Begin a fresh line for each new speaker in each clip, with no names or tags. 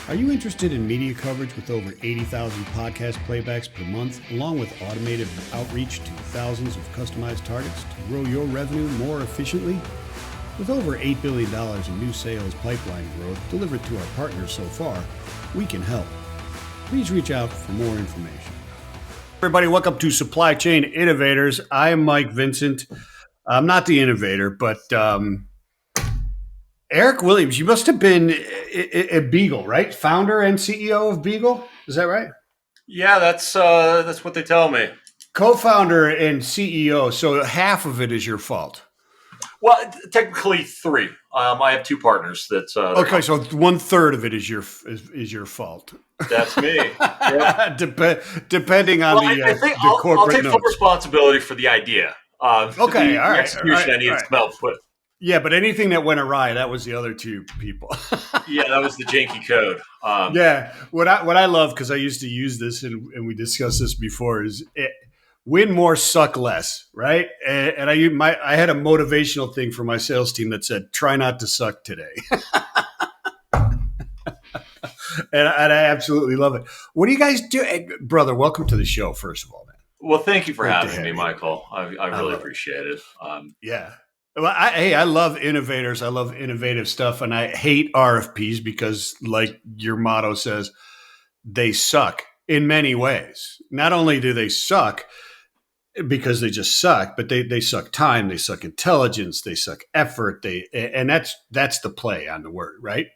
Are you interested in media coverage with over 80,000 podcast playbacks per month, along with automated outreach to thousands of customized targets to grow your revenue more efficiently? With over $8 billion in new sales pipeline growth delivered to our partners so far, we can help. Please reach out for more information. Everybody, welcome to Supply Chain Innovators. I am Mike Vincent. I'm not the innovator, but Eric Williams, you must have been at Beagle, right? Founder and CEO of Beagle. Is that right?
Yeah, that's what they tell me.
Co-founder and CEO. So half of it is your fault.
Well, technically three. I have two partners.
Okay, so 1/3 of it is your fault.
That's me. Yep.
Depending on
I think
the corporate
I'll take
notes.
full responsibility for the idea.
Okay,
the
all right.
execution I needed some help with.
Yeah, but anything that went awry, that was the other two people.
Yeah, that was the janky code.
Yeah, what I love, because I used to use this and we discussed this before, is win more, suck less, right? And I had a motivational thing for my sales team that said, "Try not to suck today." and I absolutely love it. What do you guys do, brother? Welcome to the show, first of all, man.
Well, thank you for having me, Michael. I really appreciate it.
Yeah. Well, I love innovators. I love innovative stuff, and I hate RFPs because, like your motto says, they suck in many ways. Not only do they suck because they just suck, but they suck time, they suck intelligence, they suck effort. And that's the play on the word, right?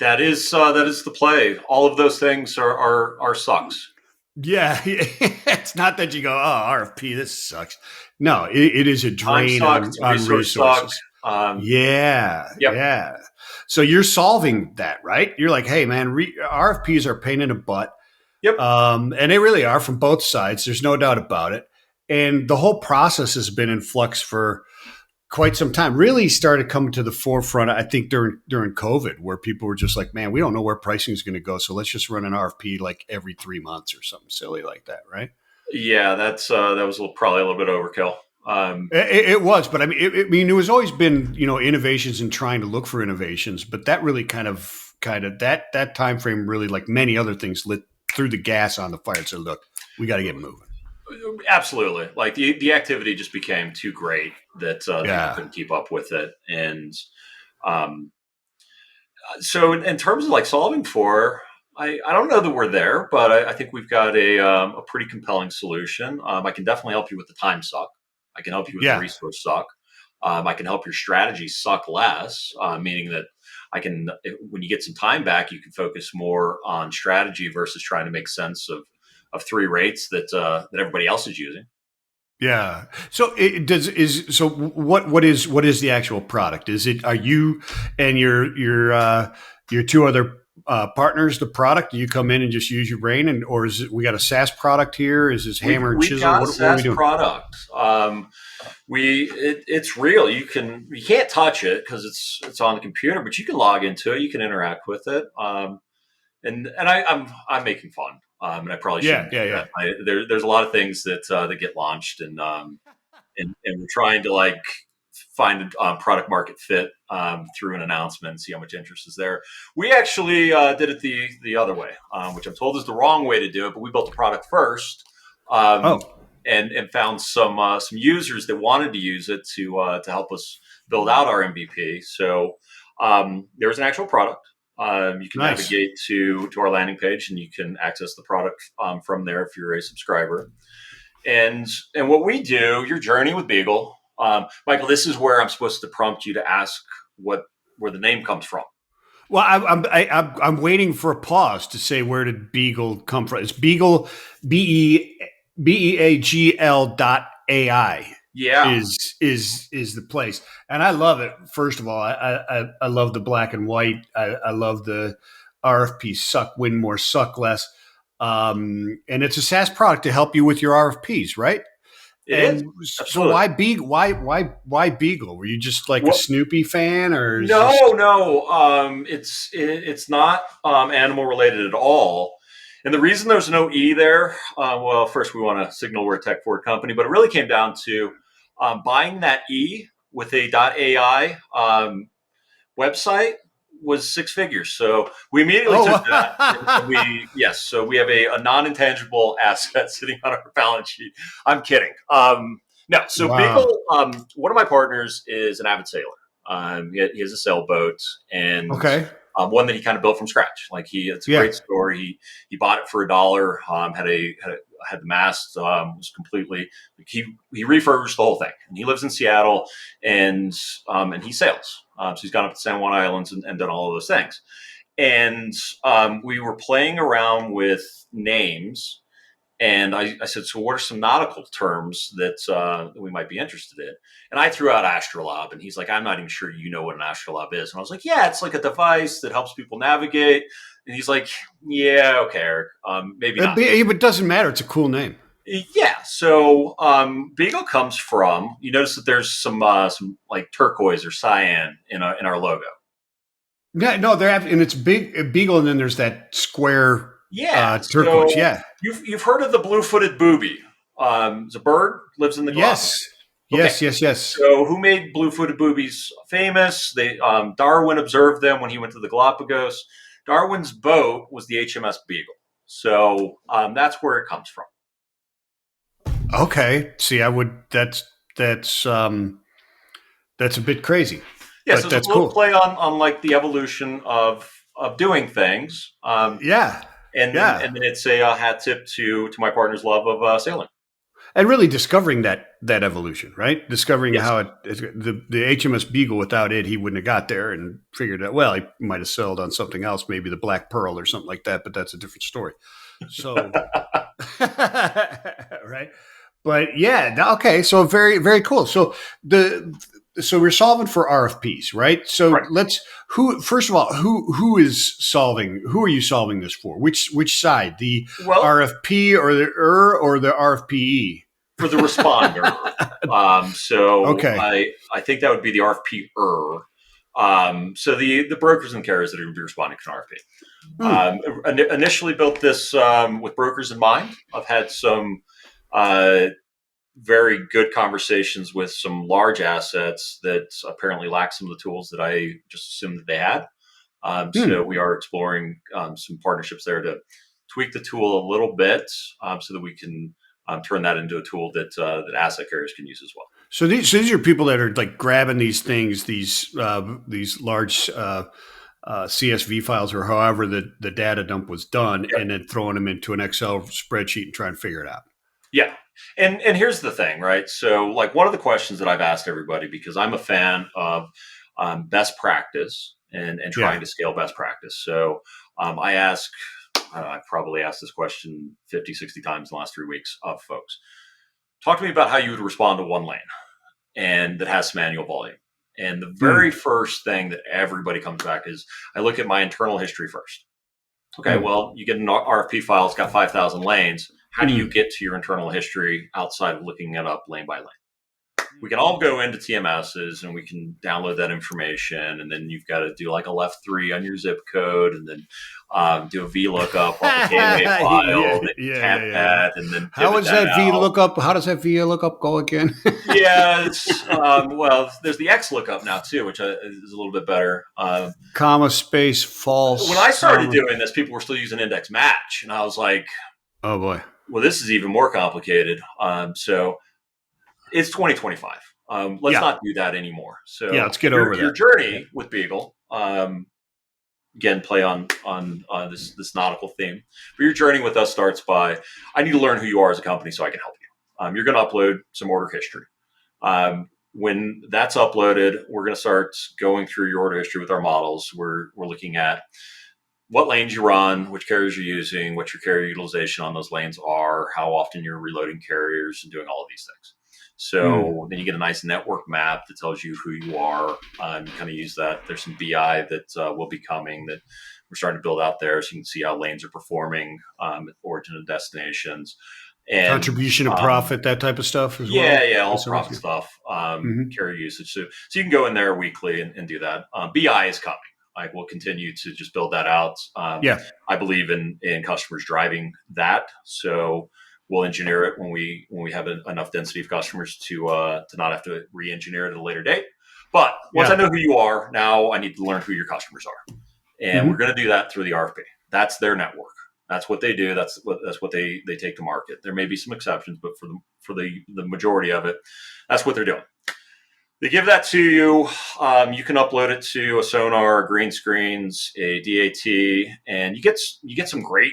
That is the play. All of those things are sucks.
Yeah, it's not that you go, "Oh, RFP, this sucks." No, it is a drain on resources. Yeah. So you're solving that, right? You're like, "Hey, man, RFPs are a pain in the butt."
Yep.
And they really are from both sides. There's no doubt about it. And the whole process has been in flux for quite some time. Really started coming to the forefront, I think, during COVID, where people were just like, "Man, we don't know where pricing is going to go, so let's just run an RFP like every 3 months or something silly like that," right?
Yeah, that was probably a little bit overkill.
It was, but I mean, it was always been, innovations and trying to look for innovations, but that really kind of that time frame really, like many other things, lit threw the gas on the fire and said, "Look, we got to get moving."
Absolutely. Like the activity just became too great that they couldn't keep up with it. And so in terms of like solving for, I don't know that we're there, but I think we've got a pretty compelling solution. I can definitely help you with the time suck. I can help you with the resource suck. I can help your strategy suck less, meaning that when you get some time back, you can focus more on strategy versus trying to make sense of three rates that everybody else is using.
Yeah. So what is the actual product? Are you and your two other partners the product? Do you come in and just use your brain, or is it we got a SaaS product here? Is this hammer and chisel?
We got a SaaS product. It's real. You can't touch it because it's on the computer, but you can log into it. You can interact with it. And I'm making fun. And I probably shouldn't.
Yeah.
There's a lot of things that get launched, and we're trying to like find a product market fit through an announcement and see how much interest is there. We actually did it the other way, which I'm told is the wrong way to do it. But we built the product first, and found some users that wanted to use it to help us build out our MVP. So there's an actual product. You can navigate to our landing page, and you can access the product from there if you're a subscriber. And what we do, your journey with Beagle, Michael, this is where I'm supposed to prompt you to ask where the name comes from.
Well, I'm waiting for a pause to say, where did Beagle come from? It's Beagle, BEAGL.ai.
Yeah,
is the place, and I love it. First of all, I love the black and white. I love the RFP win more, suck less, and it's a SaaS product to help you with your RFPs, right?
It is.
So why Beagle? Why Beagle? Were you just like a Snoopy fan, or
no? It's not animal related at all. And the reason there's no E there, well, first we want to signal we're a tech forward company, but it really came down to buying that E with a .ai website was six figures. So we immediately took that. And so we have a non-intangible asset sitting on our balance sheet. I'm kidding. No, so
Wow.
Beagle, one of my partners is an avid sailor. He has a sailboat, and
Okay.
one that he kind of built from scratch. It's a
Yeah.
great story. He bought it for $1. Had the mast, was completely. He refurbished the whole thing, and he lives in Seattle, and he sails. So he's gone up to San Juan Islands and done all of those things. And we were playing around with names. And I said, so what are some nautical terms that we might be interested in? And I threw out astrolabe, and he's like, I'm not even sure you know what an astrolabe is. And I was like, yeah, it's like a device that helps people navigate. And he's like, yeah, okay, Eric, maybe not.
It doesn't matter. It's a cool name.
Yeah. So Beagle comes from. You notice that there's some like turquoise or cyan in our logo.
Yeah, no, and it's big Beagle, and then there's that square turquoise.
So
yeah.
You've heard of the blue-footed booby? It's a bird, lives in the Galapagos.
Yes.
So who made blue-footed boobies famous? Darwin observed them when he went to the Galapagos. Darwin's boat was the HMS Beagle. So that's where it comes from.
Okay. See, that's a bit crazy.
Yeah,
but
so
that's
it's a little
cool.
play on like the evolution of doing things.
Yeah.
And then it's a hat tip to my partner's love of sailing.
And really discovering that evolution, right? Discovering
Yes.
how the HMS Beagle, without it, he wouldn't have got there, and figured out, well, he might have sailed on something else, maybe the Black Pearl or something like that, but that's a different story. So, right. But yeah, okay. So very, very cool. So we're solving for RFPs, right? So
Right.
first of all, who are you solving this for? Which side, the RFP or the RFPE?
For the responder.
Okay.
I think that would be the RFP-er. So the brokers and carriers that are going to be responding to an RFP. Initially built this with brokers in mind. I've had some very good conversations with some large assets that apparently lack some of the tools that I just assumed that they had. So we are exploring some partnerships there to tweak the tool a little bit so that we can turn that into a tool that asset carriers can use as well.
So these are people that are like grabbing these things, these large CSV files or however the data dump was done, and then throwing them into an Excel spreadsheet and trying to figure it out.
Yeah. And here's the thing, right? So like one of the questions that I've asked everybody, because I'm a fan of best practice and trying to scale best practice. So I've probably asked this question 50, 60 times in the last 3 weeks of folks. Talk to me about how you would respond to one lane and that has some annual volume. And the very first thing that everybody comes back is I look at my internal history first. Okay, well, you get an RFP file, it's got 5,000 lanes. How do you get to your internal history outside of looking it up lane by lane? We can all go into TMSs and we can download that information, and then you've got to do like a left 3 on your zip code, and then do a VLOOKUp off the gateway file, that, and then
how is that VLOOKUp? How does that VLOOKUp go again?
Well, there's the XLOOKUP now too, which is a little bit better.
Comma, space, false.
When I started doing this, people were still using index match, and I was like,
oh boy.
Well, this is even more complicated. So it's 2025. Let's not do that anymore. So
let's get over
your journey with Beagle. Again, play on this nautical theme. But your journey with us starts by I need to learn who you are as a company so I can help you. You're going to upload some order history. When that's uploaded, we're going to start going through your order history with our models. We're looking at what lanes you run, which carriers you're using, what your carrier utilization on those lanes are, how often you're reloading carriers and doing all of these things. So then you get a nice network map that tells you who you are. You kind of use that. There's some BI that will be coming that we're starting to build out there, so you can see how lanes are performing at origin and destinations. And
contribution of profit, that type of stuff as well.
Yeah, all profit stuff, carrier usage. So you can go in there weekly and do that. BI is coming. We'll continue to just build that out. I believe in customers driving that. So we'll engineer it when we have enough density of customers to not have to re-engineer it at a later date. But once
Yeah.
I know who you are, now I need to learn who your customers are. And we're going to do that through the RFP. That's their network. That's what they do. That's what they take to market. There may be some exceptions, but for the majority of it, that's what they're doing. They give that to you. You can upload it to a sonar, green screens, a DAT, and you get some great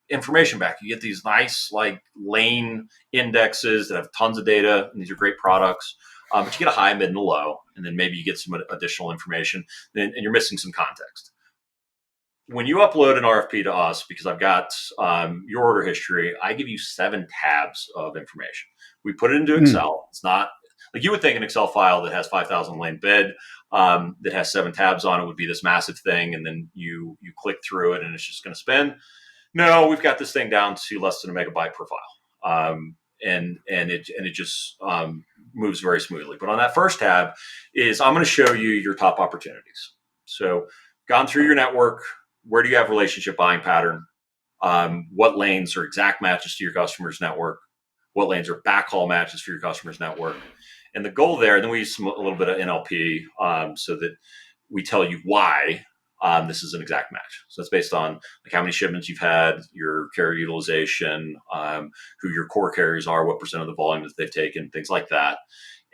information back. You get these nice like lane indexes that have tons of data, and these are great products. But you get a high, mid, and a low, and then maybe you get some additional information, and you're missing some context. When you upload an RFP to us, because I've got your order history, I give you 7 tabs of information. We put it into Excel. It's not like you would think an Excel file that has 5,000 lane bid that has 7 tabs on it would be this massive thing, and then you click through it and it's just going to spin. No, we've got this thing down to less than a megabyte per file, and it just moves very smoothly. But on that first tab is I'm going to show you your top opportunities. So gone through your network. Where do you have relationship buying pattern? What lanes are exact matches to your customer's network? What lanes are backhaul matches for your customer's network? And the goal there, then we use a little bit of NLP so that we tell you why this is an exact match. So it's based on like how many shipments you've had, your carrier utilization, who your core carriers are, what percent of the volume that they've taken, things like that.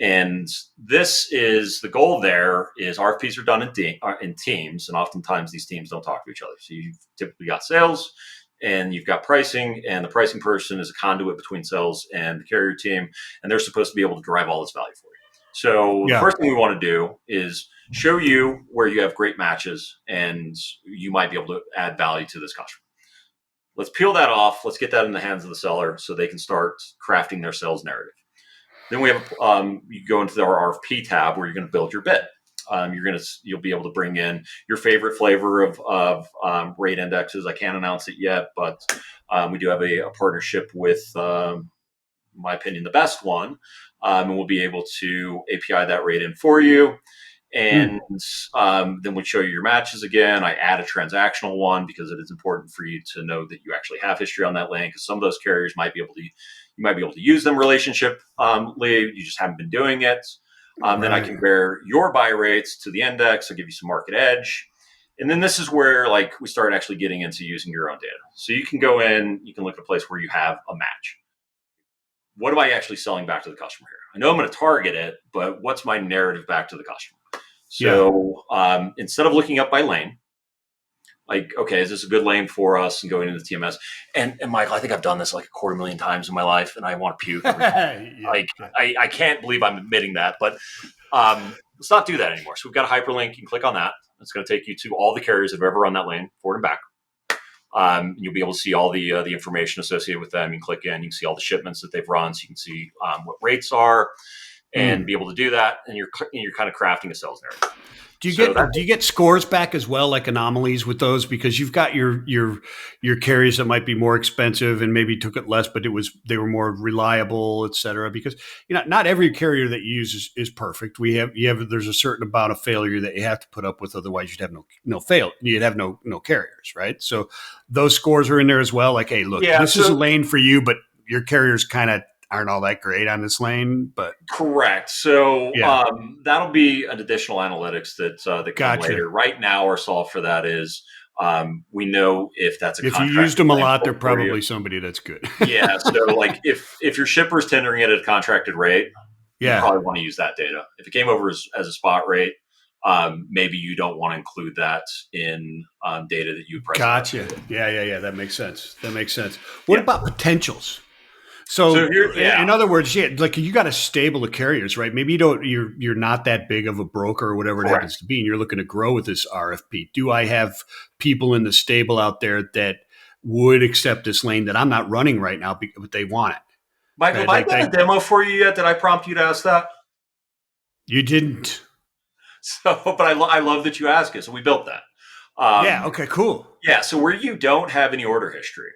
And this is the goal there is RFPs are done in teams, and oftentimes these teams don't talk to each other. So you've typically got sales and you've got pricing, and the pricing person is a conduit between sales and the carrier team, and they're supposed to be able to drive all this value for you. So the first thing we want to do is show you where you have great matches and you might be able to add value to this customer. Let's peel that off. Let's get that in the hands of the seller so they can start crafting their sales narrative. Then we have you go into our RFP tab where you're going to build your bid. You'll be able to bring in your favorite flavor of rate indexes. I can't announce it yet, but we do have a partnership with, in my opinion, the best one, and we'll be able to API that rate in for you. And then we'll show you your matches again. I add a transactional one because it is important for you to know that you actually have history on that lane, because some of those carriers might be able to use them relationship lead. You just haven't been doing it. Then I can compare your buy rates to the index. I'll give you some market edge. And then this is where like we start actually getting into using your own data. So you can go in, you can look at a place where you have a match. What am I actually selling back to the customer here? I know I'm going to target it, but what's my narrative back to the customer? So instead of looking up by lane, like, okay, is this a good lane for us, and going into the TMS? And Michael, I think I've done this like 250,000 times in my life, and I want to puke every time. I can't believe I'm admitting that, but let's not do that anymore. So we've got a hyperlink. You can click on that. It's going to take you to all the carriers that have ever run that lane, forward and back. You'll be able to see all the information associated with them. You can click in, you can see all the shipments that they've run, so you can see what rates are, and be able to do that. And you're kind of crafting a sales narrative.
Do you get scores back as well, like anomalies with those? Because you've got your carriers that might be more expensive and maybe took it less, but they were more reliable, et cetera. Because not every carrier that you use is perfect. There's a certain amount of failure that you have to put up with, otherwise you'd have you'd have no carriers, right? So those scores are in there as well. Like, hey, look, this is a lane for you, but your carriers kind of aren't all that great on this lane, but
correct. So that'll be an additional analytics that come later. Right now, our solve for that is we know if that's
if you used them a lot, they're probably somebody that's good.
Yeah. So like if your shipper is tendering it at a contracted rate, you probably want to use that data. If it came over as a spot rate, maybe you don't want to include that in data that you price.
Gotcha. Yeah. That makes sense. What about potentials? So in other words, like you got a stable of carriers, right? Maybe you're not that big of a broker or whatever it happens to be, and you're looking to grow with this RFP. Do I have people in the stable out there that would accept this lane that I'm not running right now, but they want it?
Michael, have I done a demo for you yet? Did I prompt you to ask that?
You didn't.
So, but I love that you asked it. So we built that.
Okay, cool.
Yeah. So where you don't have any order history,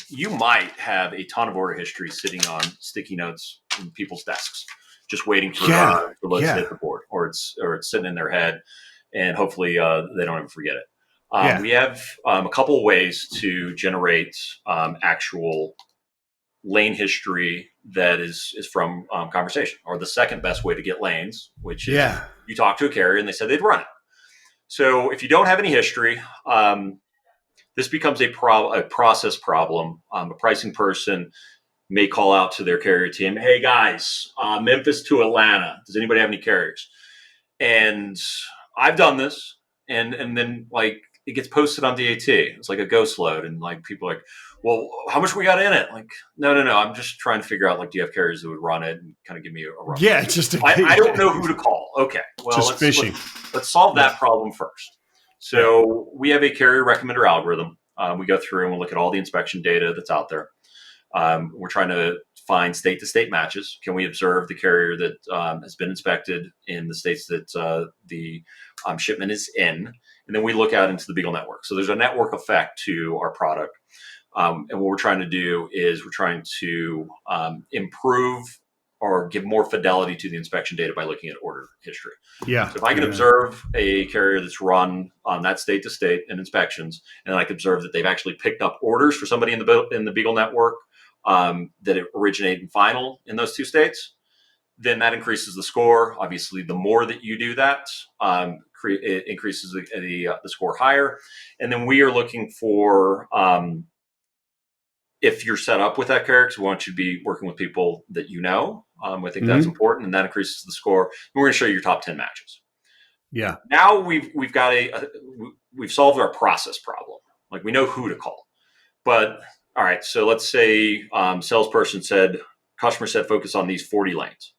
you might have a ton of order history sitting on sticky notes in people's desks, just waiting for loads to hit the board, or it's sitting in their head, and hopefully they don't ever forget it. We have a couple of ways to generate actual lane history that is from conversation, or the second best way to get lanes, which is
Yeah.
you talk to a carrier and they said they'd run it. So if you don't have any history, this becomes a process problem. A pricing person may call out to their carrier team, "Hey guys, Memphis to Atlanta. Does anybody have any carriers?" And I've done this, and then like it gets posted on DAT. It's like a ghost load, and like people are like, "Well, how much we got in it?" Like, no. I'm just trying to figure out like, do you have carriers that would run it, and kind of give me a rough.
Yeah, just
I don't know who to call. Okay, well,
just fishing.
Let's solve that problem first. So we have a carrier recommender algorithm. We go through and we look at all the inspection data that's out there. We're trying to find state-to-state matches. Can we observe the carrier that has been inspected in the states that the shipment is in? And then we look out into the Beagle network. So there's a network effect to our product. And what we're trying to do is we're trying to improve or give more fidelity to the inspection data by looking at order history.
Yeah.
So if I can observe a carrier that's run on that state to state in inspections, and I can observe that they've actually picked up orders for somebody in the Beagle network that originate in final in those two states, then that increases the score. Obviously, the more that you do that, it increases the score higher. And then we are looking for if you're set up with that carrier, because we want you to be working with people that you know. I think that's important, and that increases the score. And we're going to show you your top 10 matches.
Yeah.
Now we've got we've solved our process problem. Like we know who to call. But all right, so let's say customer said focus on these 40 lanes.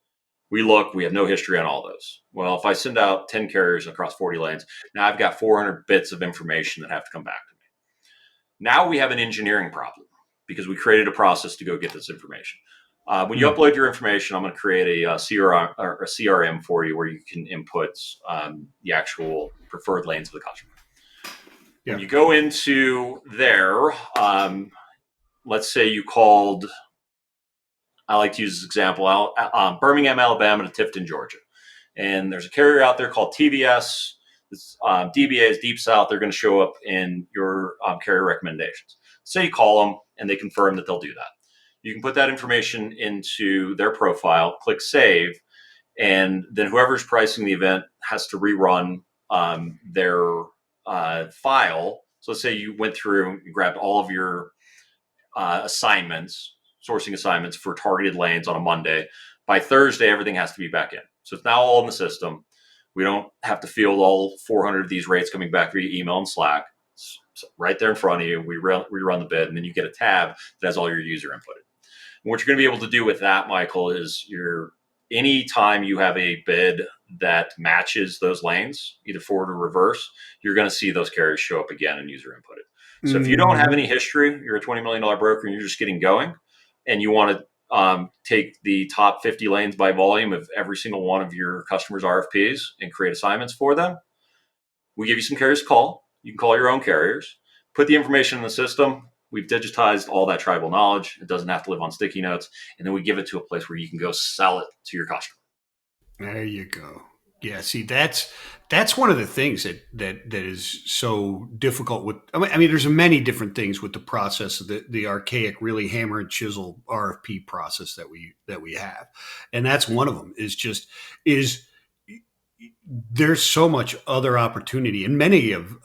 We have no history on all those. Well, if I send out 10 carriers across 40 lanes, now I've got 400 bits of information that have to come back to me. Now we have an engineering problem because we created a process to go get this information. When you upload your information, I'm going to create a CRM for you where you can input the actual preferred lanes of the customer. Yeah. When you go into there, let's say you called, I like to use this example, Birmingham, Alabama to Tifton, Georgia. And there's a carrier out there called TVS. DBA is Deep South. They're going to show up in your carrier recommendations. Say you call them and they confirm that they'll do that. You can put that information into their profile, click save, and then whoever's pricing the event has to rerun their file. So let's say you went through, you grabbed all of your sourcing assignments for targeted lanes on a Monday. By Thursday, everything has to be back in. So it's now all in the system. We don't have to field all 400 of these rates coming back via email and Slack. It's right there in front of you. We rerun the bid, and then you get a tab that has all your user input. And what you're going to be able to do with that, Michael, is anytime you have a bid that matches those lanes, either forward or reverse, you're going to see those carriers show up again and user input it. So if you don't have any history, you're a $20 million broker and you're just getting going, and you want to take the top 50 lanes by volume of every single one of your customers' RFPs and create assignments for them, we give you some carriers to call. You can call your own carriers, put the information in the system. We've digitized all that tribal knowledge. It doesn't have to live on sticky notes. And then we give it to a place where you can go sell it to your customer. There
you go. Yeah, see, that's one of the things that is so difficult with. I mean, there's many different things with the process of the archaic, really hammer and chisel RFP process that we have, and that's one of them. There's so much other opportunity in many of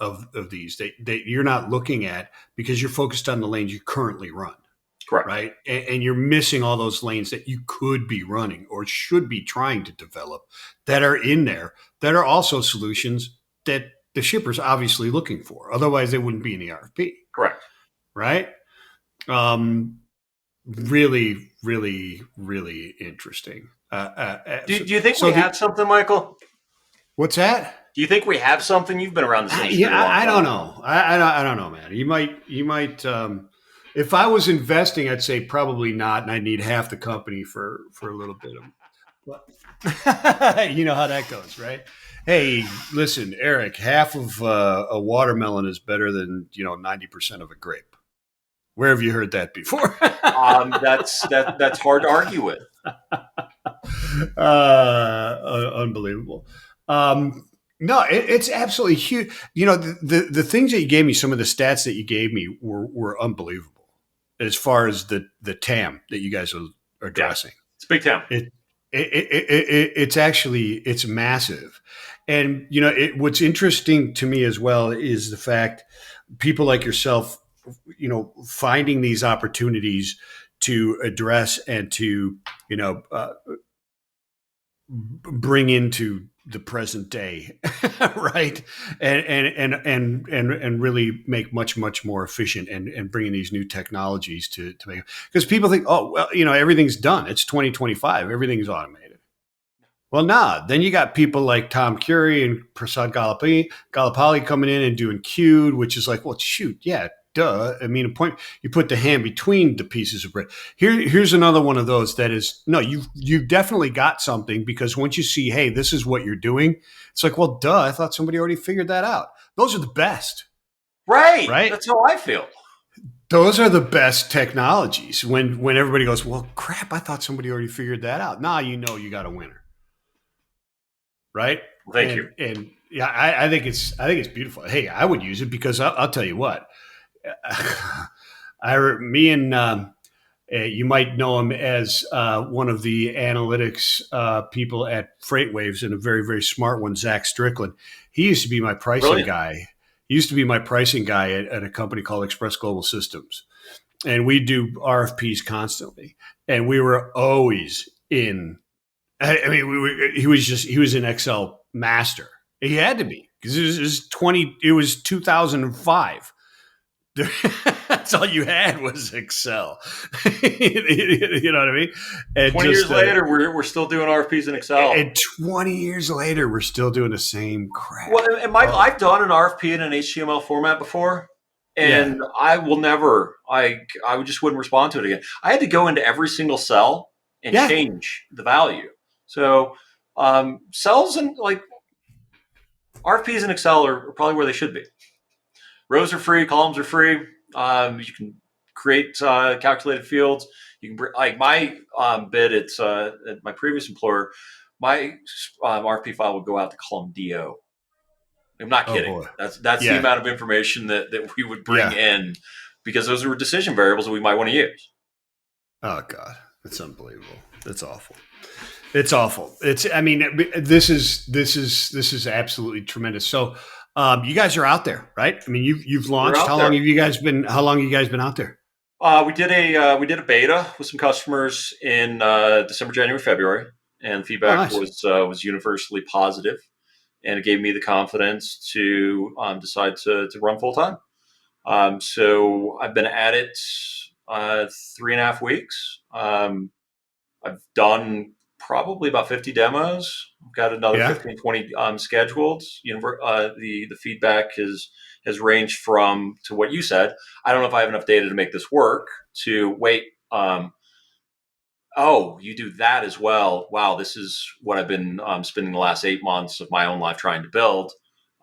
these that you're not looking at because you're focused on the lanes you currently run.
Correct.
Right. And you're missing all those lanes that you could be running or should be trying to develop that are in there that are also solutions that the shipper's obviously looking for. Otherwise, they wouldn't be in the RFP.
Correct.
Right. Really, really, really interesting.
Do you think we have something, Michael?
What's that?
Do you think we have something? You've been around this industry.
I don't know. I don't know, man. You might. If I was investing, I'd say probably not, and I'd need half the company for a little bit of. But you know how that goes, right? Hey, listen, Eric. Half of a watermelon is better than 90% of a grape. Where have you heard that before?
That's hard to argue with.
Unbelievable. No, it's absolutely huge. The things that you gave me, some of the stats that you gave me were unbelievable as far as the TAM that you guys
Yeah,
addressing.
it's a big town.
It's massive. And, what's interesting to me as well is the fact people like yourself, finding these opportunities to address and to, bring into the present day, right? And really make much more efficient and bringing these new technologies to make, because people think, oh, well, everything's done. It's 2025. Everything's automated. Well, nah. Then you got people like Tom Curry and Prasad Galapali coming in and doing Q'd, which is like, well, shoot, yeah, duh. I mean, you put the ham between the pieces of bread. Here's another one of those that is, no, you've definitely got something, because once you see, hey, this is what you're doing, it's like, well, duh, I thought somebody already figured that out. Those are the best.
Right.
Right.
That's how I feel.
Those are the best technologies when everybody goes, well, crap, I thought somebody already figured that out. Nah, you got a winner. Right.
Well, thank you.
And yeah, I think it's beautiful. Hey, I would use it, because I'll tell you what, me and you might know him as one of the analytics people at FreightWaves, and a very, very smart one, Zach Strickland. He used to be my pricing guy. He used to be my pricing guy at a company called Express Global Systems. And we do RFPs constantly. And we were always in. I mean, he was an Excel master. He had to be, because it was 2005. That's all you had was Excel. You know what I mean? And
20 years later, we're still doing RFPs in Excel.
And 20 years later, we're still doing the same crap.
Well, and Mike, I've done an RFP in an HTML format before, and I will never. I just wouldn't respond to it again. I had to go into every single cell and change the value. So cells and like RFPs in Excel are probably where they should be. Rows are free, columns are free. You can create calculated fields. You can like my bid. It's at my previous employer. My RFP file would go out to column DO. I'm not kidding.
Boy.
That's the amount of information that we would bring in, because those are decision variables that we might want to use.
Oh God, that's unbelievable. That's awful. It's awful. I mean, this is absolutely tremendous. So, you guys are out there, right? I mean, you've launched. How long have you guys been out there?
We did a beta with some customers in December, January, February, and feedback was universally positive, and it gave me the confidence to decide to run full time. So I've been at it 3.5 weeks. I've done probably about 50 demos. I've got another 15, 20 scheduled. The feedback has ranged from, to what you said, I don't know if I have enough data to make this work, to wait, you do that as well. Wow, this is what I've been spending the last 8 months of my own life trying to build.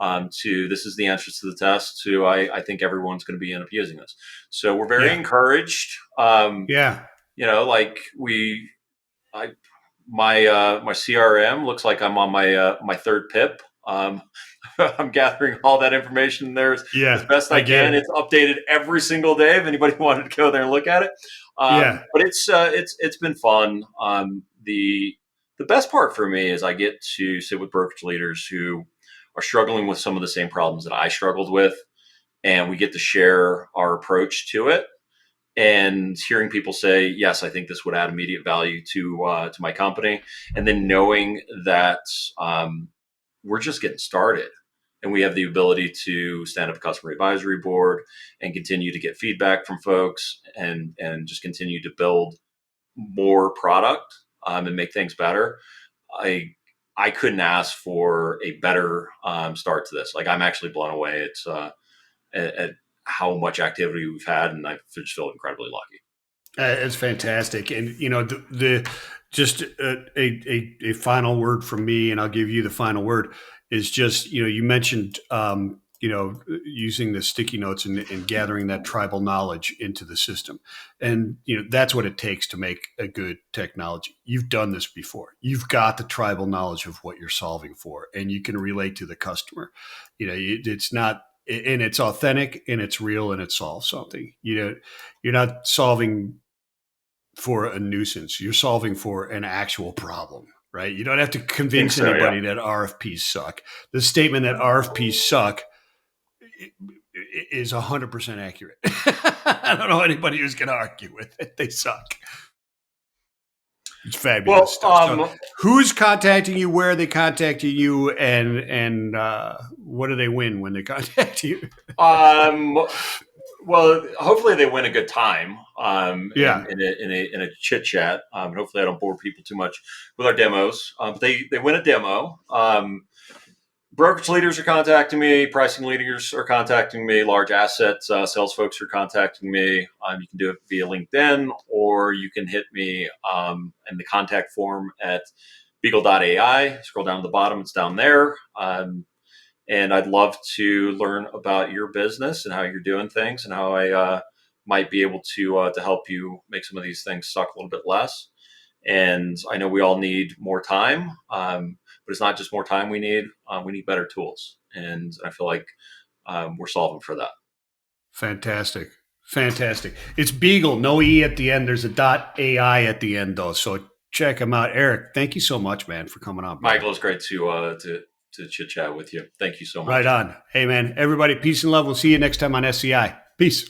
To this is the answers to the test. To I think everyone's going to be end up using this. So we're very encouraged. My CRM looks like I'm on my third PIP. I'm gathering all that information there as best I can. It's updated every single day if anybody wanted to go there and look at it. But it's been fun. The best part for me is I get to sit with brokerage leaders who are struggling with some of the same problems that I struggled with, and we get to share our approach to it. And hearing people say, yes, I think this would add immediate value to my company. And then knowing that we're just getting started, and we have the ability to stand up a customer advisory board and continue to get feedback from folks, and just continue to build more product and make things better. I couldn't ask for a better start to this. Like, I'm actually blown away at how much activity we've had, and I just feel incredibly lucky.
It's fantastic. And, just a final word from me, and I'll give you the final word, is just, you mentioned, using the sticky notes and gathering that tribal knowledge into the system. And, that's what it takes to make a good technology. You've done this before. You've got the tribal knowledge of what you're solving for, and you can relate to the customer. It's not, and it's authentic, and it's real, and it solves something. You're not solving for a nuisance. You're solving for an actual problem, right? You don't have to convince anybody that RFPs suck. The statement that RFPs suck is 100% accurate. I don't know anybody who's going to argue with it. They suck. It's fabulous stuff. So who's contacting you? Where are they contacting you? And what do they win when they contact you?
Well, hopefully they win a good time. In a chit chat. Hopefully I don't bore people too much with our demos. They win a demo. Brokerage leaders are contacting me. Pricing leaders are contacting me. Large assets sales folks are contacting me. You can do it via LinkedIn, or you can hit me in the contact form at beagle.ai. Scroll down to the bottom; it's down there. And I'd love to learn about your business and how you're doing things, and how I might be able to help you make some of these things suck a little bit less. And I know we all need more time, but it's not just more time we need better tools. And I feel like we're solving for that.
Fantastic. It's Beagle, no E at the end. There's a .ai at the end, though. So check them out. Eric, thank you so much, man, for coming on.
Michael, it's great to chit chat with you. Thank you so much.
Right on. Hey, man, everybody, peace and love. We'll see you next time on SCI. Peace.